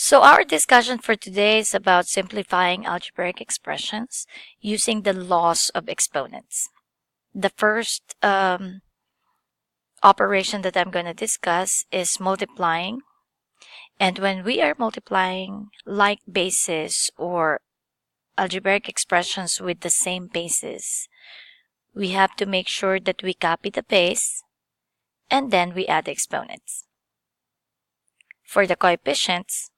So our discussion for today is about simplifying algebraic expressions using the laws of exponents. The first operation that I'm going to discuss is multiplying. And when we are multiplying like bases or algebraic expressions with the same basis, we have to make sure that we copy the base and then we add exponents. For the coefficients,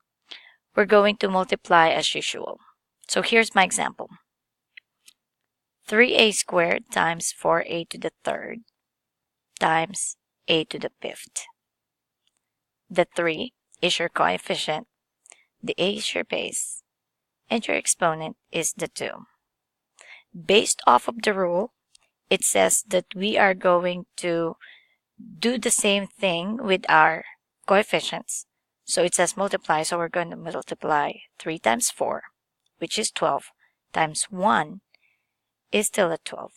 we're going to multiply as usual. So here's my example. 3a squared times 4a to the third times a to the fifth. The 3 is your coefficient, the a is your base, and your exponent is the 2. Based off of the rule, it says that we are going to do the same thing with our coefficients. So it says multiply, so we're going to multiply 3 times 4, which is 12, times 1 is still a 12.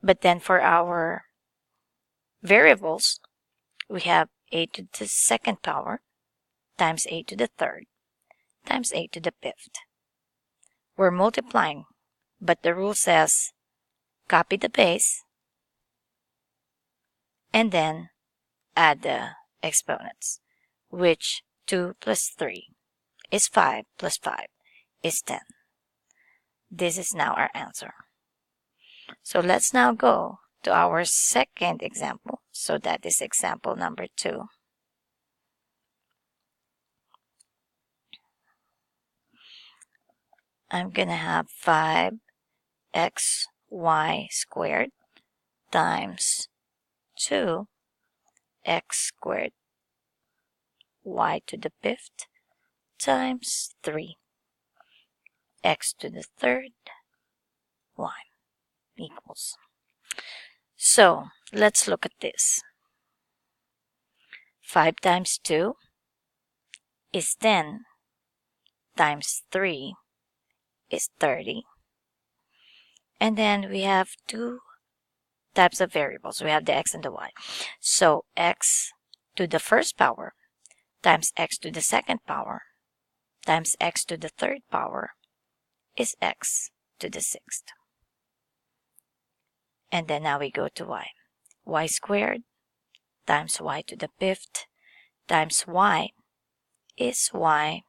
But then for our variables, we have a to the second power times a to the third times a to the fifth. We're multiplying, but the rule says copy the base and then add the exponents, which 2 plus 3 is 5 plus 5 is 10. This is now our answer. So let's now go to our second example. So that is example number 2. I'm going to have 5xy squared times 2x squared y to the fifth times 3 x to the third y equals. So let's look at this. 5 times 2 is 10 times 3 is 30. And then we have two types of variables. We have the x and the y. So x to the first power times x to the second power times x to the third power is x to the sixth. And then now we go to y. Y squared times y to the fifth times y is y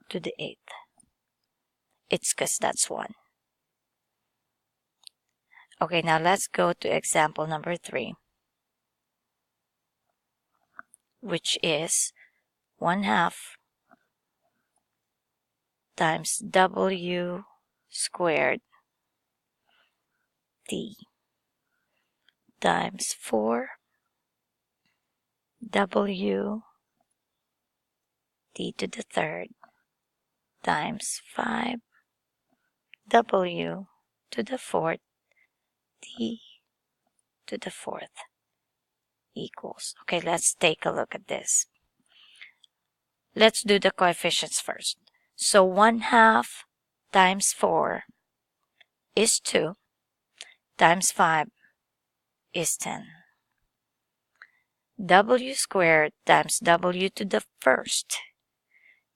to the eighth. It's because that's 1. Okay, now let's go to example number 3, which is 1/2 times w squared t times 4w t to the third times 5w to the fourth t to the fourth equals. Okay, let's take a look at this. Let's do the coefficients first. So 1/2 times 4 is 2 times 5 is 10. W squared times w to the first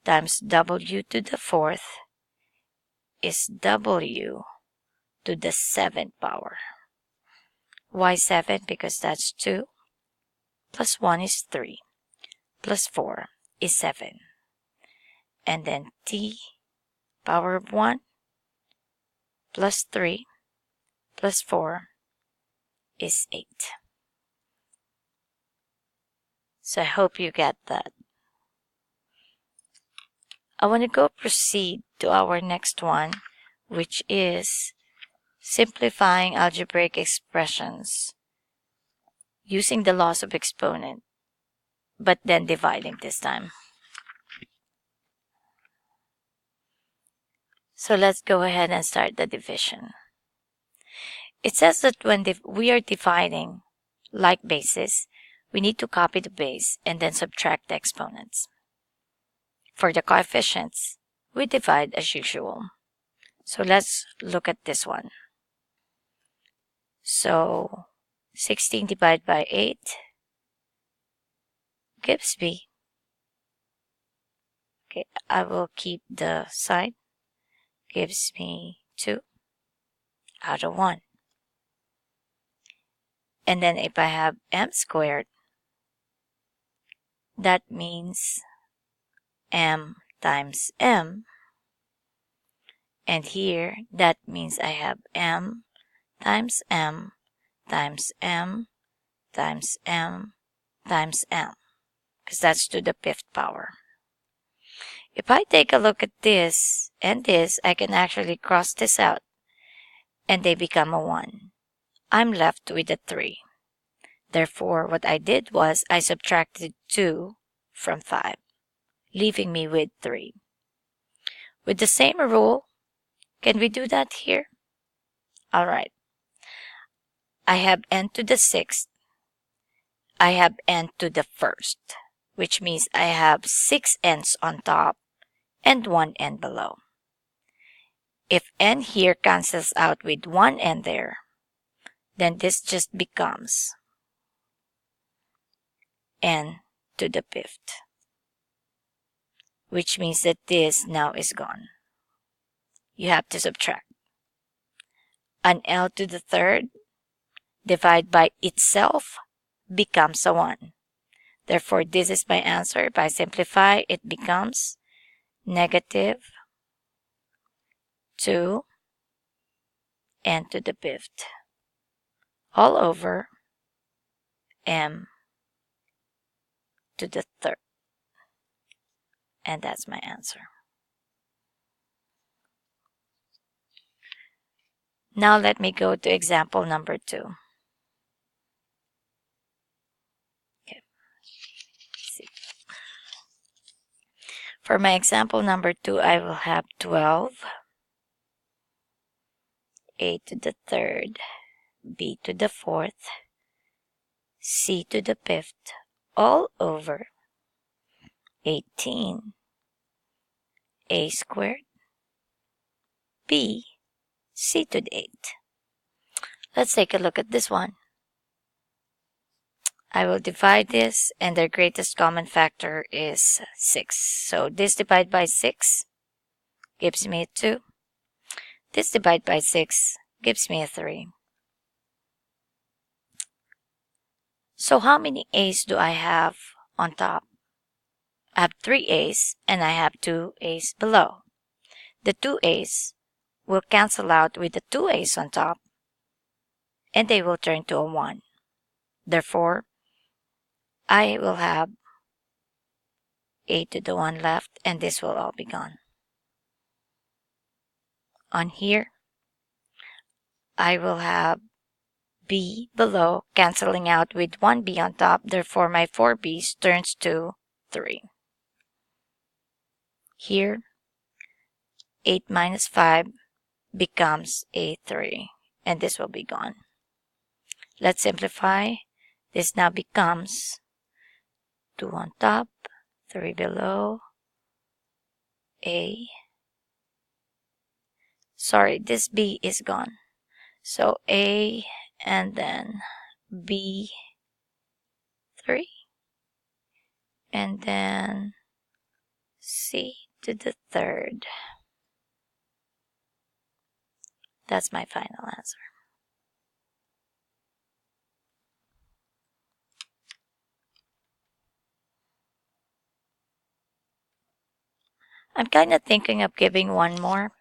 times w to the fourth is w to the 7th power. Why 7? Because that's 2 plus 1 is 3 plus 4 is 7. And then t power of 1 plus 3 plus 4 is 8. So I hope you get that. I want to go proceed to our next one, which is simplifying algebraic expressions using the laws of exponent, but then dividing this time. So let's go ahead and start the division. It says that when we are dividing like bases, we need to copy the base and then subtract the exponents. For the coefficients, we divide as usual. So let's look at this one. So 16 divided by 8 gives me Okay, I will keep the sign. Gives me 2 out of 1. And then if I have m squared, that means m times m. And here, that means I have m times m times m times m times m, because that's to the 5th power. If I take a look at this and this, I can actually cross this out, and they become a 1. I'm left with a 3. Therefore, what I did was I subtracted 2 from 5, leaving me with 3. With the same rule, can we do that here? All right. I have n to the 6th. I have n to the 1st, which means I have 6 n's on top and 1 n below. If n here cancels out with 1 n there, then this just becomes n to the 5th, which means that this now is gone. You have to subtract. An L to the 3rd divided by itself becomes a 1. Therefore, this is my answer. If I simplify, it becomes negative 2 n to the 5th all over m to the 3rd. And that's my answer. Now let me go to example number 2. Okay. See. For my example number 2, I will have 12 a to the 3rd, b to the 4th, c to the 5th, all over 18 a squared, b, c to the 8th. Let's take a look at this one. I will divide this, and their greatest common factor is 6. So this divided by 6 gives me a 2. This divided by 6 gives me a 3. So how many a's do I have on top? I have 3 a's, and I have 2 a's below. The 2 a's will cancel out with the 2 a's on top, and they will turn to a 1. Therefore, I will have a to the 1 left, and this will all be gone. On here, I will have b below canceling out with 1b on top. Therefore, my 4b's turns to 3. Here, 8 minus 5 becomes a 3, and this will be gone. Let's simplify. This now becomes 2 on top, 3 below, a. Sorry, this b is gone. So a and then b 3, and then c to the 3rd. That's my final answer. I'm kind of thinking of giving one more.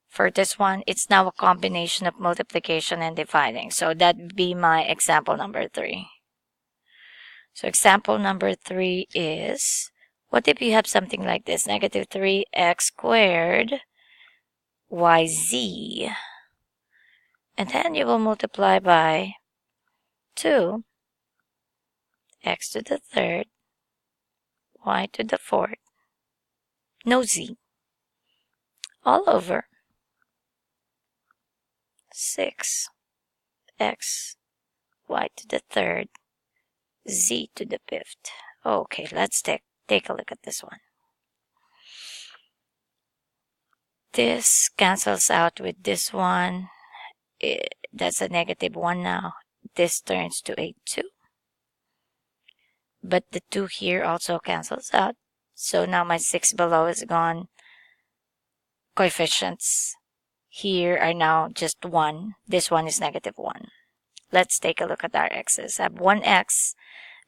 For this one, it's now a combination of multiplication and dividing. So that would be my example number 3. So example number 3 is, what if you have something like this? Negative 3x squared yz. And then you will multiply by 2 x to the 3rd, y to the 4th, no z, all over 6 x, y to the 3rd, z to the 5th. Okay, let's take a look at this one. This cancels out with this one. That's a negative 1 now. This turns to a 2. But the 2 here also cancels out. So now my 6 below is gone. Coefficients here are now just 1. This one is -1. Let's take a look at our x's. I have 1x,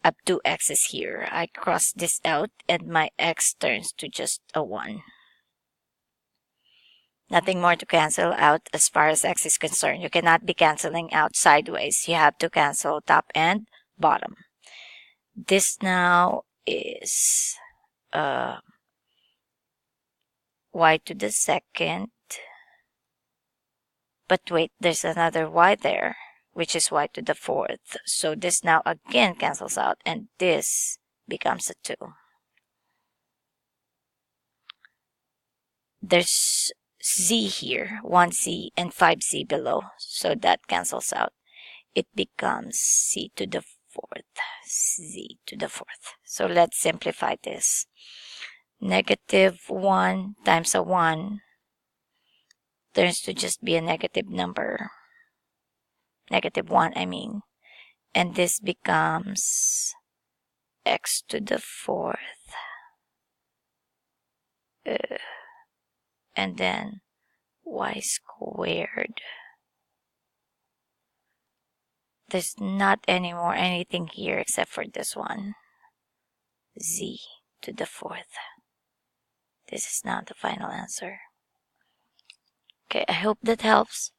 I have 2 x's here. I cross this out and my x turns to just a 1. Nothing more to cancel out as far as x is concerned. You cannot be canceling out sideways. You have to cancel top and bottom. This now is y to the second. But wait, there's another y there, which is y to the fourth. So this now again cancels out, and this becomes a 2. There's z here, 1z and 5z below, so that cancels out. It becomes c to the fourth, z to the fourth. So let's simplify this. -1 times a 1 turns to just be a negative number. -1, I mean. And this becomes x to the fourth. And then y squared. There's not anymore anything here except for this one. Z to the fourth. This is now the final answer. Okay, I hope that helps.